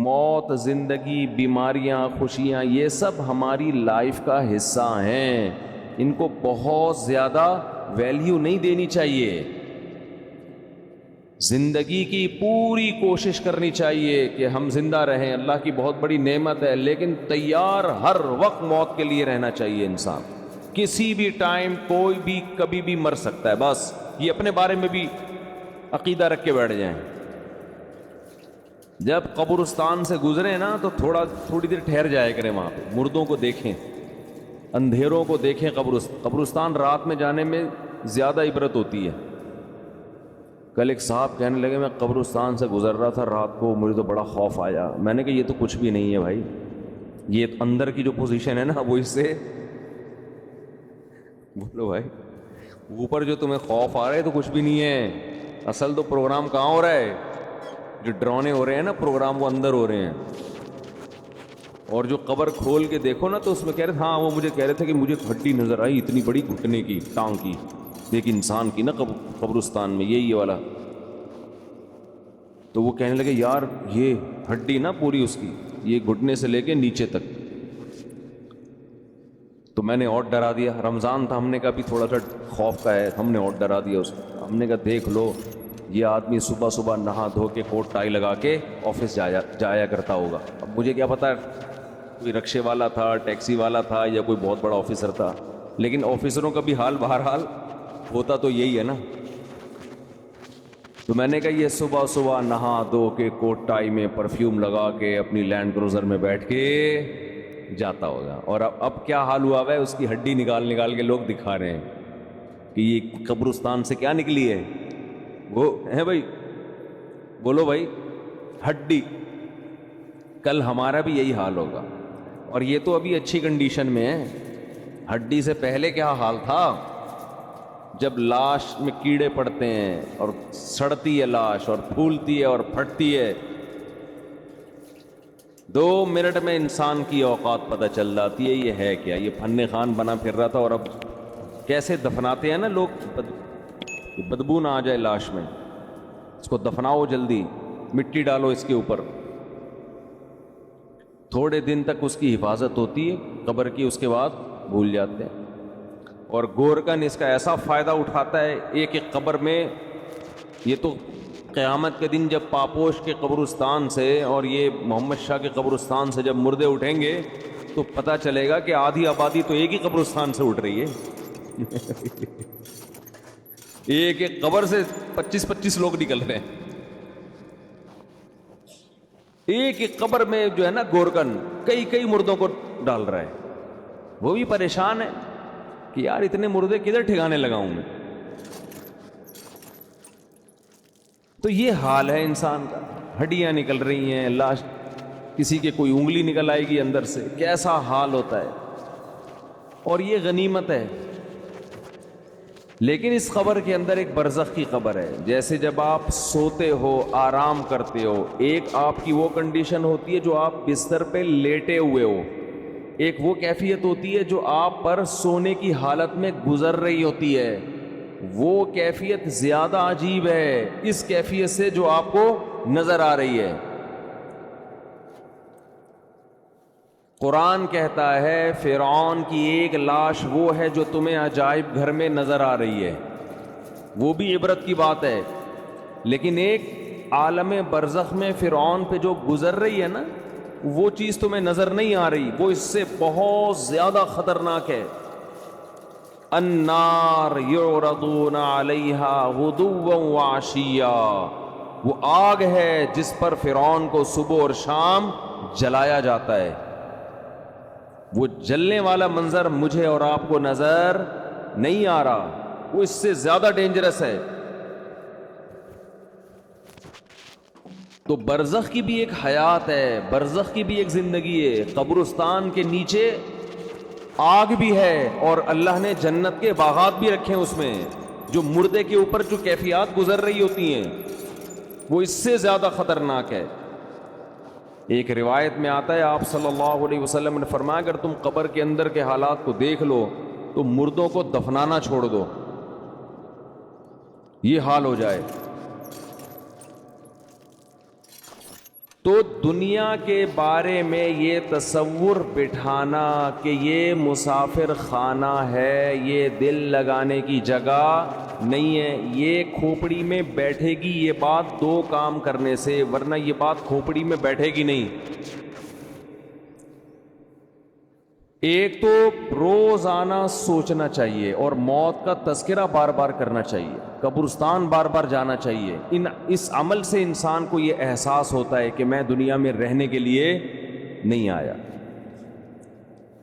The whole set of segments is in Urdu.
موت، زندگی، بیماریاں، خوشیاں، یہ سب ہماری لائف کا حصہ ہیں، ان کو بہت زیادہ ویلیو نہیں دینی چاہیے۔ زندگی کی پوری کوشش کرنی چاہیے کہ ہم زندہ رہیں، اللہ کی بہت بڑی نعمت ہے، لیکن تیار ہر وقت موت کے لیے رہنا چاہیے انسان۔ کسی بھی ٹائم کوئی بھی کبھی بھی مر سکتا ہے، بس یہ اپنے بارے میں بھی عقیدہ رکھ کے بیٹھ جائیں۔ جب قبرستان سے گزرے نا تو تھوڑی دیر ٹھہر جائے کریں، وہاں پہ مردوں کو دیکھیں، اندھیروں کو دیکھیں۔ قبرستان رات میں جانے میں زیادہ عبرت ہوتی ہے۔ کل ایک صاحب کہنے لگے میں قبرستان سے گزر رہا تھا رات کو، مجھے تو بڑا خوف آیا۔ میں نے کہا یہ تو کچھ بھی نہیں ہے بھائی، یہ اندر کی جو پوزیشن ہے نا وہ اس سے بولو بھائی، اوپر جو تمہیں خوف آ رہا ہے تو کچھ بھی نہیں ہے، اصل تو پروگرام کہاں ہو رہا ہے؟ جو ڈرانے ہو رہے ہیں نا پروگرام، وہ اندر ہو رہے ہیں۔ اور جو قبر کھول کے دیکھو نا تو اس میں کہہ رہے تھے، ہاں وہ مجھے کہہ رہے تھے کہ مجھے ہڈی نظر آئی اتنی بڑی گھٹنے کی، ٹانگ کی، ایک انسان کی نا قبرستان میں، یہ والا۔ تو وہ کہنے لگے یار یہ ہڈی نا پوری اس کی، یہ گھٹنے سے لے کے نیچے تک۔ تو میں نے اور ڈرا دیا، رمضان تھا، ہم نے کہا بھی تھوڑا سا خوف کا ہے، ہم نے اور ڈرا دیا اس کو۔ ہم نے کہا دیکھ لو یہ آدمی صبح صبح نہا دھو کے کوٹ ٹائی لگا کے آفس جایا کرتا ہوگا۔ اب مجھے کیا پتا کوئی رکشے والا تھا، ٹیکسی والا تھا، یا کوئی بہت بڑا آفیسر تھا، لیکن آفیسروں کا بھی حال بہرحال ہوتا تو یہی ہے نا۔ تو میں نے کہا یہ صبح صبح نہا دھو کے کوٹ ٹائی میں پرفیوم لگا کے اپنی لینڈ کروزر میں بیٹھ کے جاتا ہوگا، اور اب کیا حال ہوا ہے، اس کی ہڈی نکال کے لوگ دکھا رہے ہیں کہ یہ قبرستان سے کیا نکلی ہے، وہ ہے بھائی، بولو بھائی، ہڈی۔ کل ہمارا بھی یہی حال ہوگا، اور یہ تو ابھی اچھی کنڈیشن میں ہے، ہڈی سے پہلے کیا حال تھا، جب لاش میں کیڑے پڑتے ہیں اور سڑتی ہے لاش اور پھولتی ہے اور پھٹتی ہے، 2 منٹ میں انسان کی اوقات پتہ چل جاتی ہے یہ ہے کیا۔ یہ فن خان بنا پھر رہا تھا، اور اب کیسے دفناتے ہیں نا لوگ، بدبو نہ آ جائے لاش میں، اس کو دفناؤ جلدی، مٹی ڈالو اس کے اوپر، تھوڑے دن تک اس کی حفاظت ہوتی ہے قبر کی، اس کے بعد بھول جاتے ہیں۔ اور گورکن اس کا ایسا فائدہ اٹھاتا ہے ایک ایک قبر میں، یہ تو قیامت کے دن جب پاپوش کے قبرستان سے اور یہ محمد شاہ کے قبرستان سے جب مردے اٹھیں گے تو پتہ چلے گا کہ آدھی آبادی تو ایک ہی قبرستان سے اٹھ رہی ہے ایک ایک قبر سے 25 لوگ نکل رہے ہیں، ایک ایک قبر میں جو ہے نا گورکن کئی مردوں کو ڈال رہا ہے۔ وہ بھی پریشان ہے کہ یار اتنے مردے کدھر ٹھکانے لگاؤں میں۔ تو یہ حال ہے انسان کا، ہڈیاں نکل رہی ہیں، لاش، کسی کے کوئی انگلی نکل آئے گی اندر سے، کیسا حال ہوتا ہے۔ اور یہ غنیمت ہے، لیکن اس قبر کے اندر ایک برزخ کی قبر ہے۔ جیسے جب آپ سوتے ہو، آرام کرتے ہو، ایک آپ کی وہ کنڈیشن ہوتی ہے جو آپ بستر پہ لیٹے ہوئے ہو، ایک وہ کیفیت ہوتی ہے جو آپ پر سونے کی حالت میں گزر رہی ہوتی ہے۔ وہ کیفیت زیادہ عجیب ہے اس کیفیت سے جو آپ کو نظر آ رہی ہے۔ قرآن کہتا ہے فرعون کی ایک لاش وہ ہے جو تمہیں عجائب گھر میں نظر آ رہی ہے، وہ بھی عبرت کی بات ہے، لیکن ایک عالم برزخ میں فرعون پہ جو گزر رہی ہے نا، وہ چیز تمہیں نظر نہیں آ رہی، وہ اس سے بہت زیادہ خطرناک ہے۔ النار یعرضون علیہا غدوا وعشیا، وہ آگ ہے جس پر فرعون کو صبح اور شام جلایا جاتا ہے۔ وہ جلنے والا منظر مجھے اور آپ کو نظر نہیں آ رہا، وہ اس سے زیادہ ڈینجرس ہے۔ تو برزخ کی بھی ایک حیات ہے، برزخ کی بھی ایک زندگی ہے، قبرستان کے نیچے آگ بھی ہے، اور اللہ نے جنت کے باغات بھی رکھے ہیں اس میں، جو مردے کے اوپر جو کیفیات گزر رہی ہوتی ہیں وہ اس سے زیادہ خطرناک ہے۔ ایک روایت میں آتا ہے آپ صلی اللہ علیہ وسلم نے فرمایا اگر تم قبر کے اندر کے حالات کو دیکھ لو تو مردوں کو دفنانا چھوڑ دو، یہ حال ہو جائے۔ تو دنیا کے بارے میں یہ تصور بٹھانا کہ یہ مسافر خانہ ہے، یہ دل لگانے کی جگہ نہیں ہے، یہ کھوپڑی میں بیٹھے گی، یہ بات دو کام کرنے سے، ورنہ یہ بات کھوپڑی میں بیٹھے گی نہیں۔ ایک تو روزانہ سوچنا چاہیے اور موت کا تذکرہ بار بار کرنا چاہیے، قبرستان بار بار جانا چاہیے۔ اس عمل سے انسان کو یہ احساس ہوتا ہے کہ میں دنیا میں رہنے کے لیے نہیں آیا۔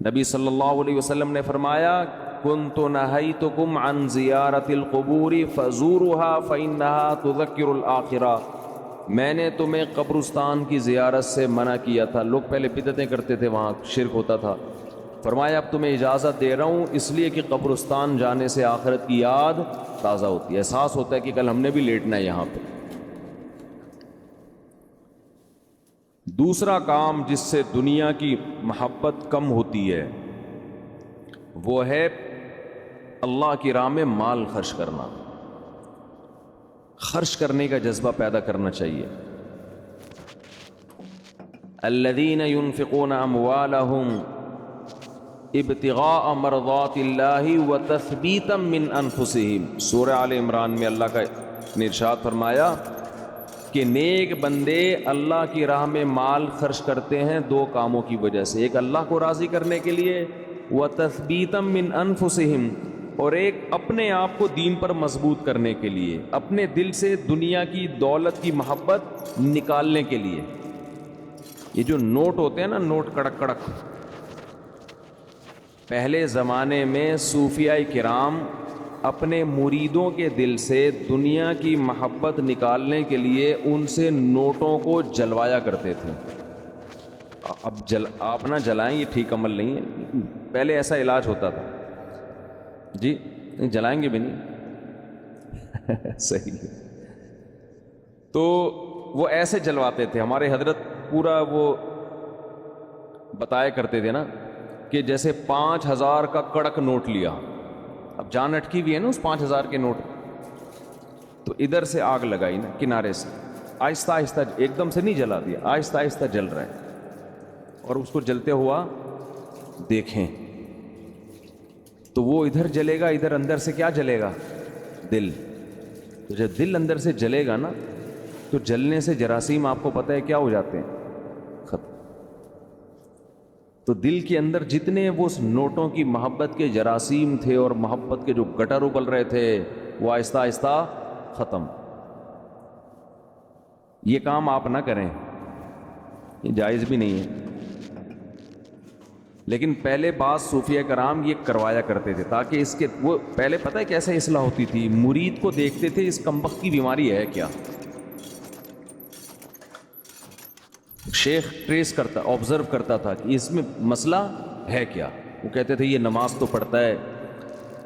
نبی صلی اللہ علیہ وسلم نے فرمایا کنت نہیتکم عن زیارت القبور فزورها فإنها تذکر الآخرہ، میں نے تمہیں قبرستان کی زیارت سے منع کیا تھا۔ لوگ پہلے بدعتیں کرتے تھے، وہاں شرک ہوتا تھا۔ فرمایا اب تمہیں اجازت دے رہا ہوں اس لیے کہ قبرستان جانے سے آخرت کی یاد تازہ ہوتی ہے، احساس ہوتا ہے کہ کل ہم نے بھی لیٹنا ہے یہاں پہ۔ دوسرا کام جس سے دنیا کی محبت کم ہوتی ہے وہ ہے اللہ کی راہ میں مال خرچ کرنا، خرچ کرنے کا جذبہ پیدا کرنا چاہیے۔ الذین ينفقون اموالهم ابتغاء مرضات اللہ وتثبیتا من انفسهم، سورہ آل عمران میں اللہ کا نے ارشاد فرمایا کہ نیک بندے اللہ کی راہ میں مال خرچ کرتے ہیں دو کاموں کی وجہ سے، ایک اللہ کو راضی کرنے کے لیے، وتثبیتا من انفسهم، اور ایک اپنے آپ کو دین پر مضبوط کرنے کے لیے، اپنے دل سے دنیا کی دولت کی محبت نکالنے کے لیے۔ یہ جو نوٹ ہوتے ہیں نا، نوٹ کڑک کڑک، پہلے زمانے میں صوفیاء کرام اپنے مریدوں کے دل سے دنیا کی محبت نکالنے کے لیے ان سے نوٹوں کو جلوایا کرتے تھے۔ اب آپ نہ جلائیں، یہ ٹھیک عمل نہیں ہے، پہلے ایسا علاج ہوتا تھا۔ جی نہیں جلائیں گے بھی نہیں صحیح ہے۔ تو وہ ایسے جلواتے تھے، ہمارے حضرت پورا وہ بتایا کرتے تھے نا کہ جیسے 5000 کا کڑک نوٹ لیا، اب جان اٹکی ہوئی ہے نا اس 5000 کے نوٹ، تو ادھر سے آگ لگائی نا کنارے سے، آہستہ آہستہ، ایک دم سے نہیں جلا دیا، آہستہ آہستہ جل رہا ہے، اور اس کو جلتے ہوا دیکھیں تو وہ ادھر جلے گا، ادھر اندر سے کیا جلے گا؟ دل۔ تو جب دل اندر سے جلے گا نا تو جلنے سے جراثیم آپ کو پتہ ہے کیا ہو جاتے ہیں؟ ختم۔ تو دل کے اندر جتنے وہ نوٹوں کی محبت کے جراثیم تھے اور محبت کے جو گٹر ابل رہے تھے وہ آہستہ آہستہ ختم۔ یہ کام آپ نہ کریں، یہ جائز بھی نہیں ہے، لیکن پہلے بعض صوفیہ کرام یہ کروایا کرتے تھے تاکہ اس کے وہ پہلے پتہ ہے کیسے اصلاح ہوتی تھی، مرید کو دیکھتے تھے اس کمبخت کی بیماری ہے کیا، شیخ ٹریس کرتا، آبزرو کرتا تھا کہ اس میں مسئلہ ہے کیا۔ وہ کہتے تھے یہ نماز تو پڑھتا ہے،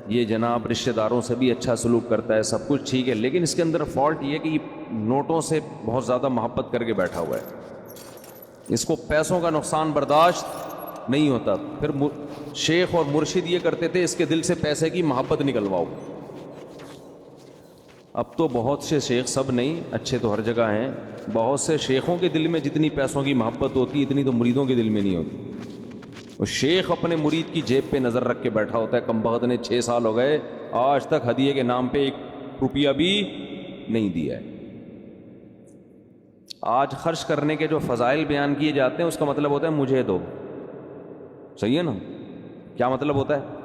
یہ جناب رشتہ داروں سے بھی اچھا سلوک کرتا ہے، سب کچھ ٹھیک ہے، لیکن اس کے اندر فالٹ یہ کہ یہ نوٹوں سے بہت زیادہ محبت کر کے بیٹھا ہوا ہے، اس کو پیسوں کا نقصان برداشت نہیں ہوتا۔ پھر شیخ اور مرشد یہ کرتے تھے اس کے دل سے پیسے کی محبت نکلواؤ۔ اب تو بہت سے شیخ، سب نہیں، اچھے تو ہر جگہ ہیں، بہت سے شیخوں کے دل میں جتنی پیسوں کی محبت ہوتی اتنی تو مریدوں کے دل میں نہیں ہوتی۔ وہ شیخ اپنے مرید کی جیب پہ نظر رکھ کے بیٹھا ہوتا ہے، کمبخت نے 6 سال ہو گئے آج تک ہدیے کے نام پہ 1 روپیہ بھی نہیں دیا ہے۔ آج خرچ کرنے کے جو فضائل بیان کیے جاتے ہیں اس کا مطلب ہوتا ہے مجھے دو، صحیح ہے نا؟ کیا مطلب ہوتا ہے؟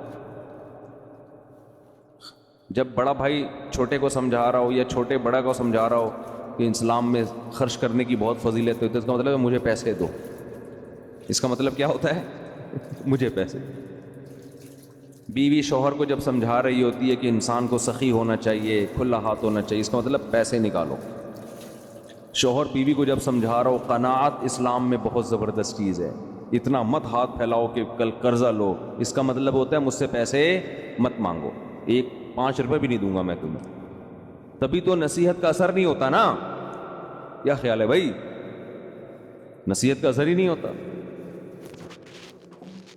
جب بڑا بھائی چھوٹے کو سمجھا رہا ہو یا چھوٹے بڑا کو سمجھا رہا ہو کہ اسلام میں خرچ کرنے کی بہت فضیلت ہوتی ہے، اس کا مطلب ہے مجھے پیسے دو۔ اس کا مطلب کیا ہوتا ہے؟ مجھے پیسے۔ بیوی شوہر کو جب سمجھا رہی ہوتی ہے کہ انسان کو سخی ہونا چاہیے، کھلا ہاتھ ہونا چاہیے، اس کا مطلب پیسے نکالو۔ شوہر بیوی کو جب سمجھا رہا ہو قناعت اسلام میں بہت زبردست چیز ہے، اتنا مت ہاتھ پھیلاؤ کہ کل قرضہ لو، اس کا مطلب ہوتا ہے مجھ سے پیسے مت مانگو، 5 روپے بھی نہیں دوں گا میں تمہیں۔ تبھی تو نصیحت کا اثر نہیں ہوتا نا، کیا خیال ہے بھائی؟ نصیحت کا اثر ہی نہیں ہوتا۔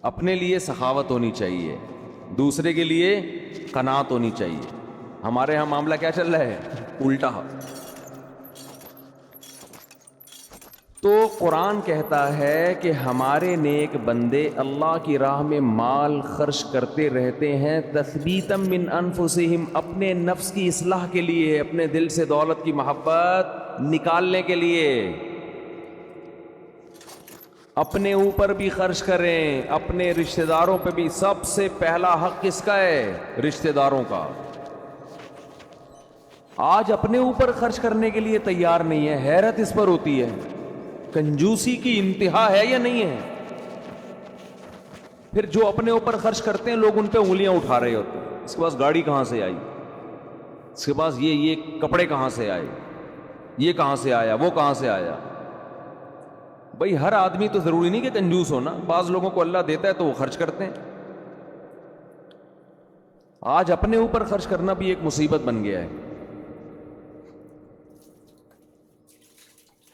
اپنے لیے سخاوت ہونی چاہیے، دوسرے کے لیے قناعت ہونی چاہیے۔ ہمارے ہاں معاملہ کیا چل رہا ہے؟ الٹا۔ تو قرآن کہتا ہے کہ ہمارے نیک بندے اللہ کی راہ میں مال خرچ کرتے رہتے ہیں تثبیتا من انفسہم، اپنے نفس کی اصلاح کے لیے، اپنے دل سے دولت کی محبت نکالنے کے لیے۔ اپنے اوپر بھی خرچ کریں، اپنے رشتہ داروں پہ بھی۔ سب سے پہلا حق کس کا ہے؟ رشتہ داروں کا۔ آج اپنے اوپر خرچ کرنے کے لیے تیار نہیں ہے، حیرت اس پر ہوتی ہے۔ کنجوسی کی انتہا ہے یا نہیں ہے؟ پھر جو اپنے اوپر خرچ کرتے ہیں لوگ ان پہ انگلیاں اٹھا رہے ہوتے ہیں، اس کے پاس گاڑی کہاں سے آئی، اس کے پاس یہ کپڑے کہاں سے آئے، یہ کہاں سے آیا، وہ کہاں سے آیا۔ بھئی ہر آدمی تو ضروری نہیں کہ کنجوس ہونا، بعض لوگوں کو اللہ دیتا ہے تو وہ خرچ کرتے ہیں۔ آج اپنے اوپر خرچ کرنا بھی ایک مصیبت بن گیا ہے۔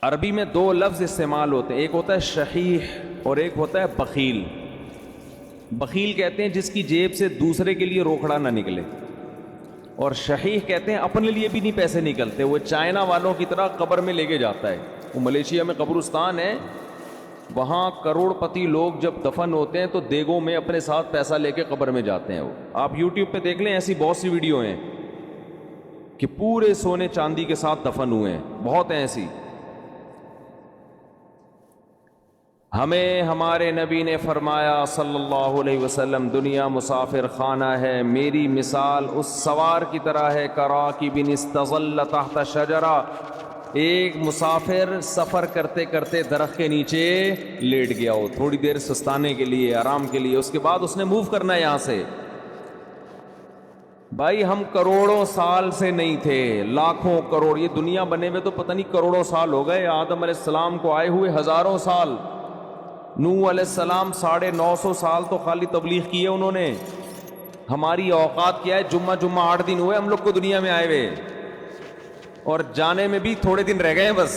عربی میں دو لفظ استعمال ہوتے ہیں، ایک ہوتا ہے شحیح اور ایک ہوتا ہے بخیل۔ بخیل کہتے ہیں جس کی جیب سے دوسرے کے لیے روکڑا نہ نکلے، اور شحیح کہتے ہیں اپنے لیے بھی نہیں پیسے نکلتے، وہ چائنا والوں کی طرح قبر میں لے کے جاتا ہے۔ وہ ملیشیا میں قبرستان ہے، وہاں کروڑ پتی لوگ جب دفن ہوتے ہیں تو دیگوں میں اپنے ساتھ پیسہ لے کے قبر میں جاتے ہیں۔ وہ آپ یوٹیوب پہ دیکھ لیں، ایسی بہت سی ویڈیو ہیں کہ پورے سونے چاندی کے ساتھ دفن ہوئے ہیں، بہت ہیں ایسی۔ ہمیں ہمارے نبی نے فرمایا صلی اللہ علیہ وسلم، دنیا مسافر خانہ ہے، میری مثال اس سوار کی طرح ہے کراکب استظل تحت شجرہ، ایک مسافر سفر کرتے کرتے درخت کے نیچے لیٹ گیا ہو تھوڑی دیر سستانے کے لیے، آرام کے لیے، اس کے بعد اس نے موو کرنا ہے یہاں سے۔ بھائی ہم کروڑوں سال سے نہیں تھے، لاکھوں کروڑ، یہ دنیا بنے ہوئے تو پتہ نہیں کروڑوں سال ہو گئے، آدم علیہ السلام کو آئے ہوئے ہزاروں سال، نوح علیہ السلام 950 سال تو خالی تبلیغ کی ہے انہوں نے۔ ہماری اوقات کیا ہے؟ جمعہ 8 دن ہوئے ہم لوگ کو دنیا میں آئے ہوئے، اور جانے میں بھی تھوڑے دن رہ گئے ہیں بس۔